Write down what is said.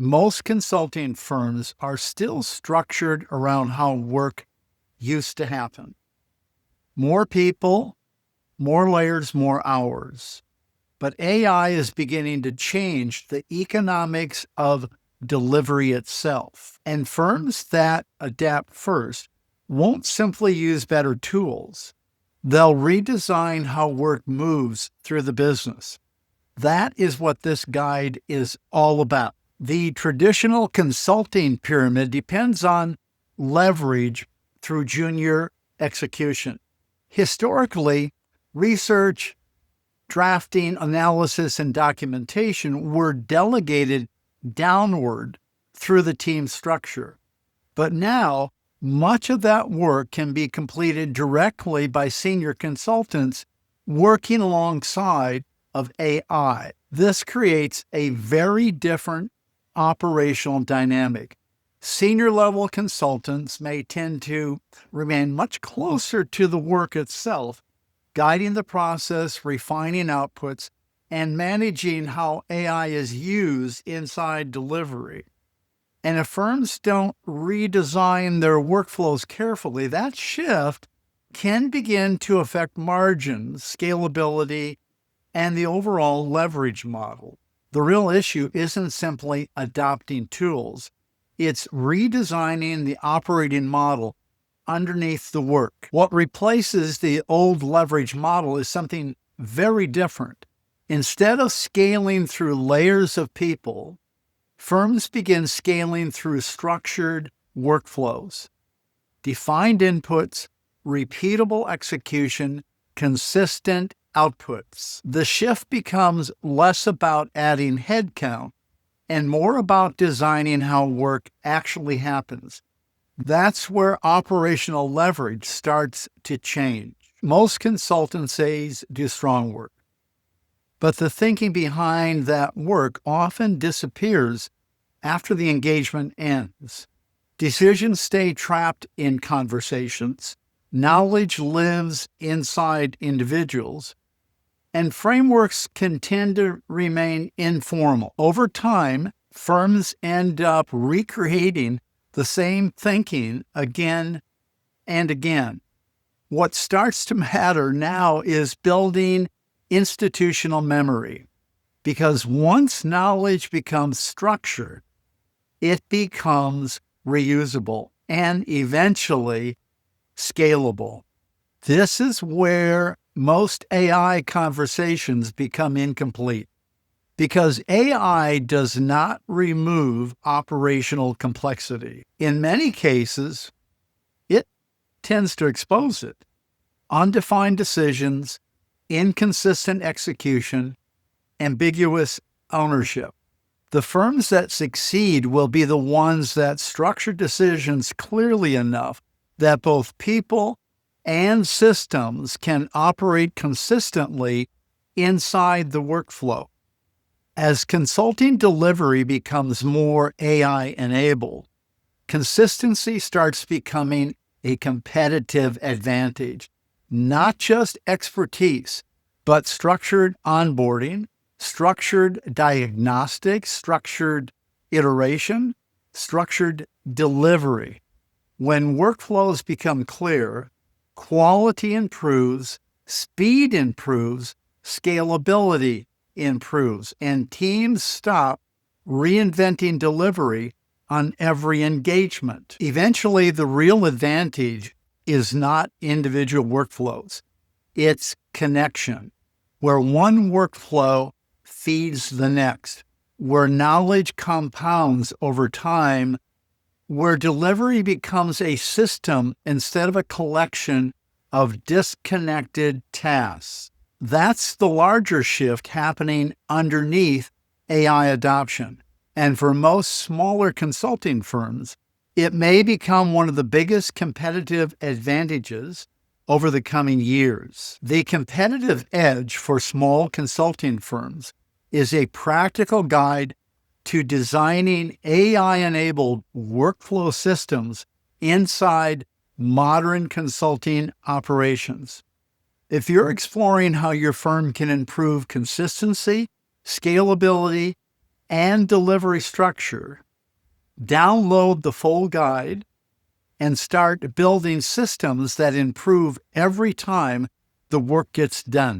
Most consulting firms are still structured around how work used to happen. More people, more layers, more hours. But AI is beginning to change the economics of delivery itself. And firms that adapt first won't simply use better tools. They'll redesign how work moves through the business. That is what this guide is all about. The traditional consulting pyramid depends on leverage through junior execution. Historically, research, drafting, analysis, and documentation were delegated downward through the team structure. But now, much of that work can be completed directly by senior consultants working alongside of AI. This creates a very different operational dynamic. Senior level consultants may tend to remain much closer to the work itself, guiding the process, refining outputs, and managing how AI is used inside delivery. And if firms don't redesign their workflows carefully, that shift can begin to affect margins, scalability, and the overall leverage model. The real issue isn't simply adopting tools. It's redesigning the operating model underneath the work. What replaces the old leverage model is something very different. Instead of scaling through layers of people, firms begin scaling through structured workflows, defined inputs, repeatable execution, consistent outputs. The shift becomes less about adding headcount and more about designing how work actually happens. That's where operational leverage starts to change. Most consultancies do strong work, but the thinking behind that work often disappears after the engagement ends. Decisions stay trapped in conversations. Knowledge lives inside individuals, and frameworks can tend to remain informal. Over time, firms end up recreating the same thinking again and again. What starts to matter now is building institutional memory, because once knowledge becomes structured, it becomes reusable and eventually scalable. This is where most AI conversations become incomplete, because AI does not remove operational complexity. In many cases, it tends to expose it. Undefined decisions, inconsistent execution, ambiguous ownership. The firms that succeed will be the ones that structure decisions clearly enough that both people and systems can operate consistently inside the workflow. As consulting delivery becomes more AI-enabled, consistency starts becoming a competitive advantage. Not just expertise, but structured onboarding, structured diagnostics, structured iteration, structured delivery. When workflows become clear, quality improves, speed improves, scalability improves, and teams stop reinventing delivery on every engagement. Eventually, the real advantage is not individual workflows. It's connection, where one workflow feeds the next, where knowledge compounds over time, where delivery becomes a system instead of a collection of disconnected tasks. That's the larger shift happening underneath AI adoption. And for most smaller consulting firms, it may become one of the biggest competitive advantages over the coming years. The competitive edge for small consulting firms is a practical guide to designing AI-enabled workflow systems inside modern consulting operations. If you're exploring how your firm can improve consistency, scalability, and delivery structure, download the full guide, and start building systems that improve every time the work gets done.